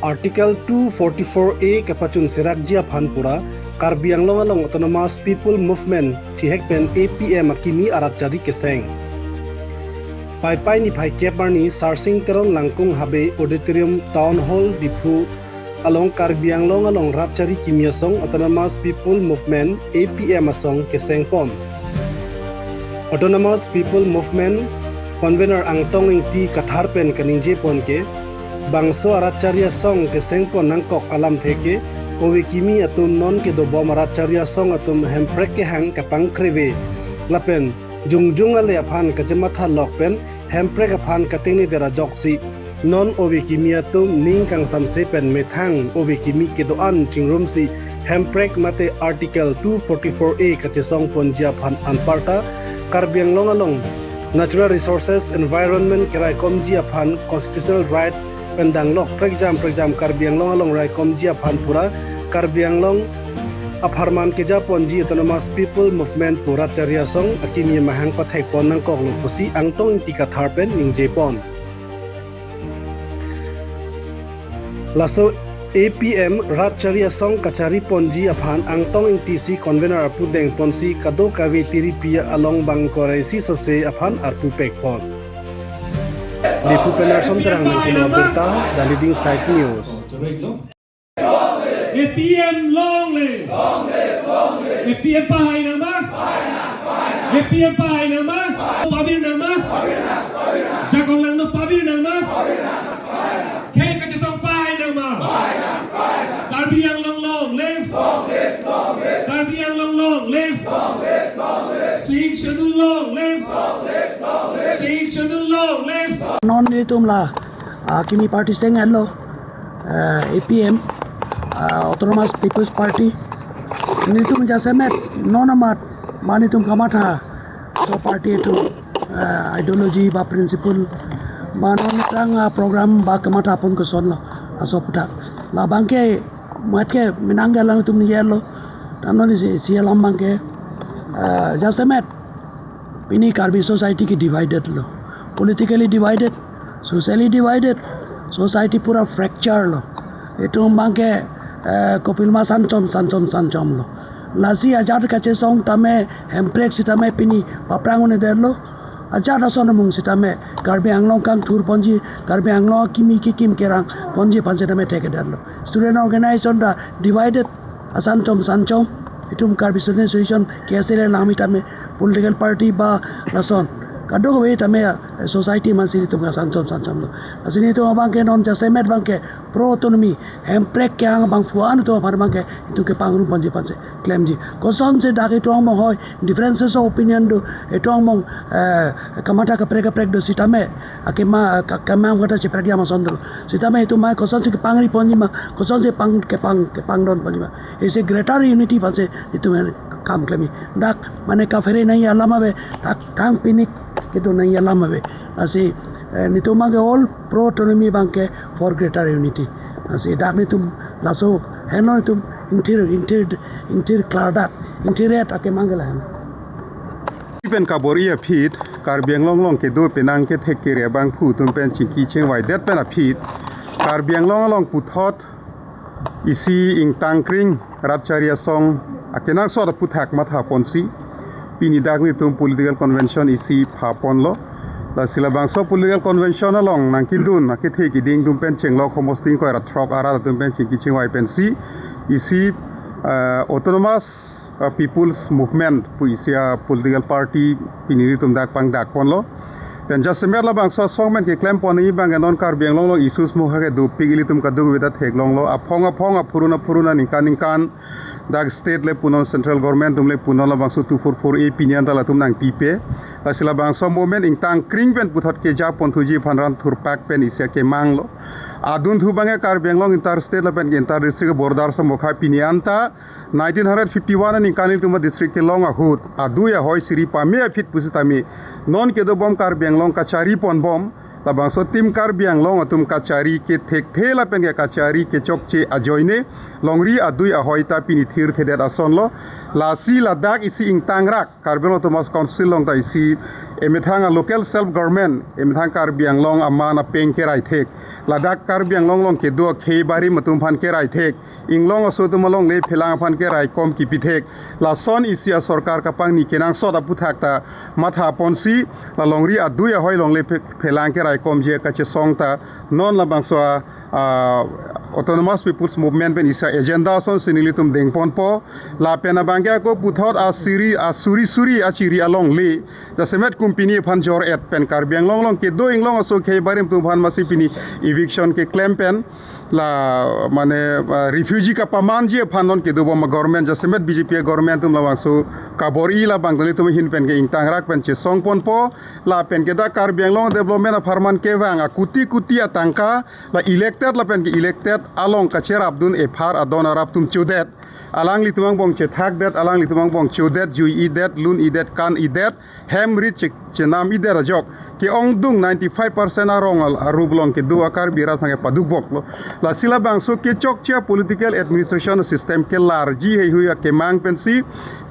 Article 244A kepachun serakji aphan pura Karbi Anglong along Autonomous People Movement Tihekpen APM akimi aratchari keseng. Pai ni pai keparni sarsing teron langkung habe auditorium town hall dipu along Karbi Anglong along aratchari kimiasong Autonomous People Movement APM asong keseng pom. Autonomous People Movement convener angtong ingti katharpen kaningje pon ke bangso aratchari asong keseng pon nangkok alam theke owe kimi atum non ke do bom aratchari asong atum hemprek ke hang kapang kreve lapen jungjung ale aphan kajematha lokpen hemprek aphan katengni dera joksi non owe kimi atum ning kang samse pen methang owe kimi ke do an chingrumsi hemprek mate article 244A kachesong ponjia phan anparta Karbi Anglong along natural resources environment kerai komji aphan constitutional right pendanglok pregjam Karbi Anglong along rai komji aphan pura Karbi Anglong apharman keja ponji Autonomous People Movement pura chariasong akimi mahang pathai pon nang kok lopusi angtong tika tharpen ningje pon laso APM Ratchari Asong Kachari Ponji Aphan Angtong Intisi Convener Arpu Deng Ponsi Kado Kavi Tiripia Along Bang Koreisi Sose Aphan Arpu Pekpon Dipu Penerson Terang Nangkilo Berta dan Leading Side News APM long live! APM pahay nama? APM pahay nama? Pabir nama? Jakong lang no pabir nama? Kaya kacasong pahay nama? Karbi Anglong long live! Karbi Anglong long live! Sing Shadun long live! Sing Shadun long live! Non itumlah akimi party seng hello APM Autonomous People's Party nitum jasemet non amat manitum kamatha so party itu ideology ba principle manon trang program ba kamatha pun ko sonlo aso putak la bangke matke minangga lang tum yello tanoni sialam bangke jasemet pini Karbi society ki divided lo politically divided socially divided society pura fracture lo itu bangke kopilma sancom lo lasi ajar kache song tame hemprek sitame pini paprangone derlo ajar asonamung sitame Karbi Anglong kang thur ponji Karbi Anglong kimi kikim kerang ponji panse tame teke derlo student organization da divided asancom itum Karbi student association kesere lami tame political party ba lason kado we tame society masiri tum sancom lo asini to bangke non jasemet bangke pro autonomy hemprek ke ang bang fuan to par bangke itu ke pangru ponji panse claim ji koson se dake to mong hoy differences of opinion do etong mong kamata ka prek do sitame akema kamam kata che prek ma sondro sitame itu ma koson se ke pangri ponji ma koson se pang don ponji ma is a greater unity panse itu kam claim dak mane ka fere nahi alama be tang pinik kitu nahi alama be asi nito mage all pro autonomy bangke for greater unity asi dak nitum laso heno nitum inter klada interior ake mangala hen pen kaboria phit Karbi Anglong ke do penang ke theke re bang phu tum pen chiki chengwai det pen a phit Karbi Anglong puthot isi ing tangkring ratchari asong akenang so da puthak matha ponsi pini dagni tum political convention isi phapon lo la sila bangso political convention along nang kindun akithe ki ding tum pen chenglo khomosting ko ra throk ara tum pen chiki chengwai pen si isi autonomous people's movement pu isia political party piniri tum dak pang dak pon lo pen jasemer la bangso songmen ke claim pon i bang non Karbi Anglong lo issues mo hage du pigili tum kadu weda theklong lo aphonga puruna ninkan dak state le punon central government tumle punon la bangso 244A pinian dala tum nang pipe la sila bangso moment ing tang kring pen puthot ke ja pon thuji phanran thurpak pen isia ke manglo adun thu bange Karbi Anglong interstate la pen inter district bordar sa mokha pinianta 1951 ni kanil tuma district ke long ahut adu ya hoy siri pame fit pusitami non ke do bom Karbi Anglong kachari pon bom la bangso tim Karbi Anglong atum kachari ke thek thela pen ke kachari ke chokche ajoine longri adui ahoy ta pini thir thedet ason lo la si la dak isi ing tangrak Karbiang Autonomous Council long ta isi emithang a local self government emithang Karbiang long amana peng ke rai thek la dak Karbiang long ke do khei bari matum phan ke rai thek ing long aso tum long le phelang phan ke rai kom ki pithek la son isi a sarkar ka pang ni kenang so da puthak ta matha ponsi la longri a duya hoi long le phelang ke rai kom je ka che song ta non la bangso Autonomous People's Movement pen isa agenda son sinilitum dengpon po la pena bangya ko puthot a suri chiri along le the semet kumpini phan jor et pen Karbiang long ke do ing long aso khei barim tum phan masi pini eviction ke claim pen la mane refugee ka paman je phanon ke do ma government the semet BJP government tum lawang so kabori la bangli tum hin pen ke ing tangrak pen che song pon po la pen ke da Karbiang long development of farman ke wang a kuti atangka la elected la pen ke elected along kacher abdun ephar adon arab tum chudet alang li tumang bong che thak det alang li tumang bong chudet jui idet lun idet kan idet hem rich chenam idet ajok ke ong dung 95% arong al arublong ke du akar birat phange paduk bok lo la sila bang so ke chok chia political administration system ke larji hei huya ke mang pensi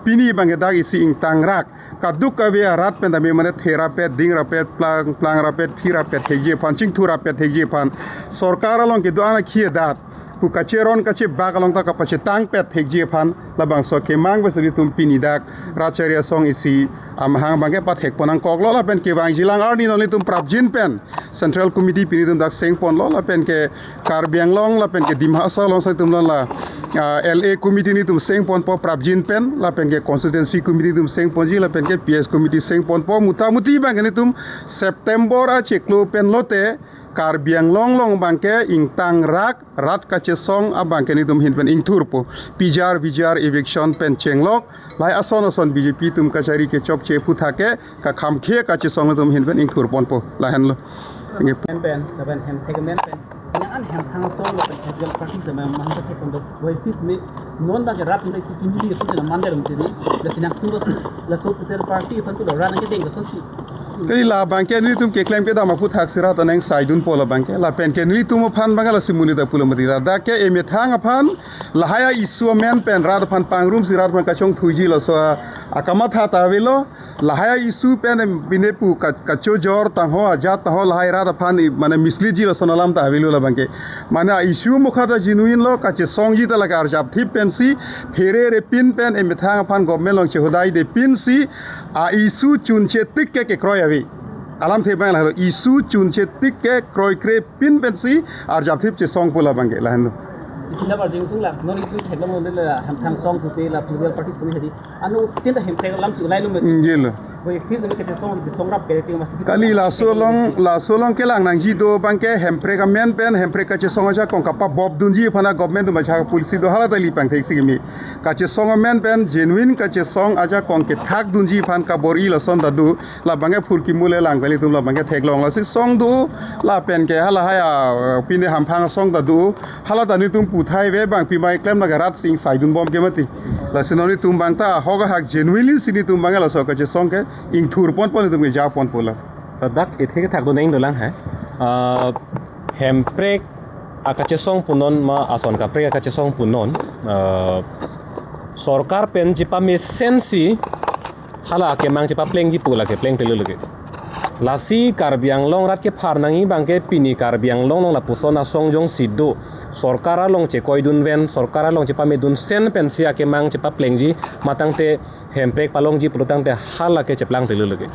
pini bang dag isi ing tangrak kaduk ka ve rat pen dami mane therapet ding rapet plang rapet thirapet thege panching thurapet thege pan sarkar along ke du ana khie dat ku kacheron kache bagalong ta kapache tang pet thege pan labang so ke mang besri tum pini dak aratchari song isi amhang bange pat hek ponang kok lo la pen ke wang jilang arni no tum prabjin pen central committee pini tum dak seng pon lo la pen ke Karbiang long la pen ke dimha sa long sa tum la LA committee ni tum seng pon po prabjin pen la pen ke constituency committee tum seng pon ji la pen ke PS committee seng pon po mutamuti bang ni tum September a cheklo pen lote Karbiang long bangke ing tang rat kache song abangke ni tum hin pen ing turpo pijar eviction pen chenglok lai ason BJP tum kachari ke chok che puthake ka khamkhe kache song tum hin pen ing turpon po la hen lo pen laban hem tegemen pen yang hem hang song laban political party sama man ta ke kondo wai sis me non da rat ni si kini ke tu man der mutini la sinak tu la so political party fan tu ran ke deng so si kei la bangke ni tum ke claim ke da ma puthak sirat aneng saidun pola bangke la pen ke ni tum phan bangala simuni da pulamati da ke eme thang aphan la haya isu men pen rad phan pangrum sirat man ka chong thuji la so akama tha ta velo la haya isu pen binepu ka cho jor ta ho ajat ta ho la haya rad phan mane misli ji la sonalam ta velo la bangke mane isu mukha da genuine lo ka che song ji ta la gar jap thip pen si phere re pin pen eme thang aphan government long che hodai de pin si a isu chun che tik ke kroy avi alam the bang la isu chun che tik ke kroy kre pin pen si ar jap thip che song pula bangke la hen isina bar jing tung la non itu thek lam le la ham thang song tu te la political party sumi hadi anu tin da hem thek lam chu lai lu me ngel wai fis me ke song rap ke te mas kali la solong ke lang nang ji do bangke hempre ka men pen hempre ka che song ja kong ka pa bob dunji phana government ma cha policy do hala dali pang thek sigimi ka che song men pen genuine ka che song aja kong ke thak dunji phan ka bori la son da du la bange phur ki mule lang kali tum la bange thek long la si song du la pen ke hala haya pine ham phang song da du hala da ni tum puthai ve bang pi mai klem la garat sing saidun bom ke mati la sinoni tum bang ta hoga hak genuinely sini tum bang la so ka che song ke ing thur pon pon tum ja pon pola dak ethe ke thak do neng dolang hai hemprek akache song punon ma ason ka prek akache song punon sarkar pen jipa me sensi hala ke mang jipa pleng ji pula ke pleng telu lege lasi Karbiang long rat ke pharnangi bangke pini Karbiang long la pusona songjong siddo sarkara long che koidun ven sarkara long jipa me dun sen pen sia ke mang jipa pleng ji matang te hemprek palong ji pulutang te hala ke cheplang telu lege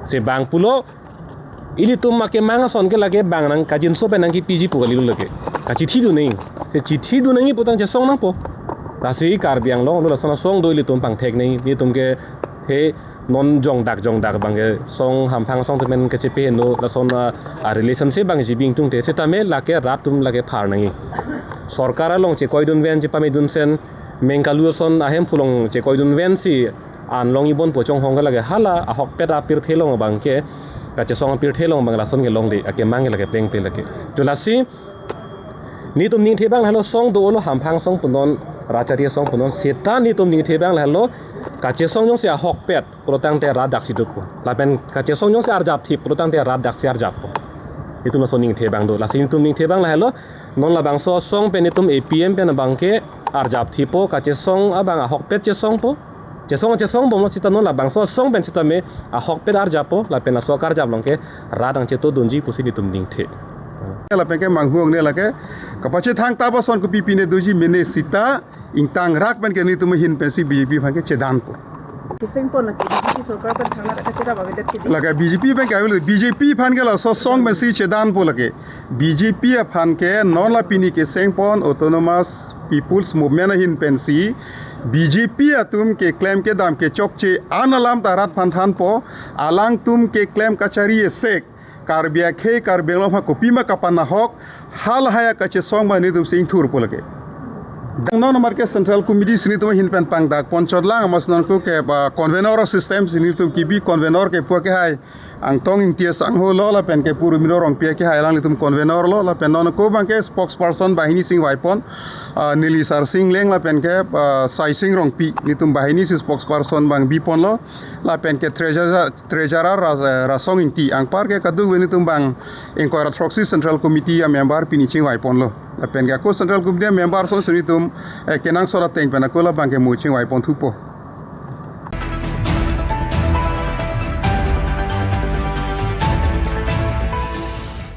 se bang pulo ili tum ma ke manga son ke lage bang nang ka jin so pe nang ki piji pu gali lage ka chi thi du nei te chi thi du nang putang che song nang po ta si Karbiang long lo sona song do ili tum pang thek nei ni tum ke he non jong dak bang ke song ham phang song te men ke che pe no la son a relationship bang ji bing tung te se ta me la ke rat tum lage phar nang sarkara long che koi dun ven che pa me dun sen mengkalu son ahem pulong che koi dun ven si an long ibon po chong hong lage hala a hok peta pir thelong bang ke ka che song pir thelong bang la son ge long de ake mang lage pleng pe lage to la si ni tum ning the bang halo song do lo ham phang song punon aratchari song punon seta ni tum ning the bang halo ka che song jong se a hok pet protang te ra dak si du ko la pen ka che song jong se ar jap thi protang te ra dak si ar jap ko itu lo son ning the bang do la si tum ning the bang la halo non la bang so song pe ni tum APM pe na bang ke arjap thi po ka che song abang a hok pet che song po che song bom lo sita non la bang so song ben sita me a hok pet arjap po la pen a so kar jap long ke radang che to donji pusi ni tum ding the la pen ke mang huang ne la ke ka pa che thang ta ba son ko pi pi ne doji mene sita ing tang rak ben ke ni tum hin pen si BJP phan ke che dan po keseng pon nak BJP सरकार पर थाना का तेरा बावेदत के लगा BJP ben ka BJP phan ke la so song ben si che dan po lage BJP phan ke non la pini ke seng pon autonomous people's movement hin pen si BJP atum ke claim ke dam ke chokche analam tarat phan than po alang tum ke claim kachari sek karbia khe karbelo pha kopi ma kapana hok hal haya kache song ba ni tum sing thur po lage non nomor ke central committee sini tum hin pen pang dak ponchor lang mas non ko ke convener system sini tum ki bi convener ke po ke hai ang tong ing tia sang ho lo la pen ke puru minor ong pia ke hai lang tum convener lo la pen non ko bang ke spokesperson bahini sing waipon nili sar sing leng la pen ke sai sing rong pi ni tum bahini si spokesperson bang bi pon lo la pen ke treasurer rasong ing ti ang par ke kadu ni tum bang ing ko proxy central committee a member pini ching waipon lo la pen ke ko central committee member so sini tum kenang sora teng pen ko la bang ke mu ching waipon thu po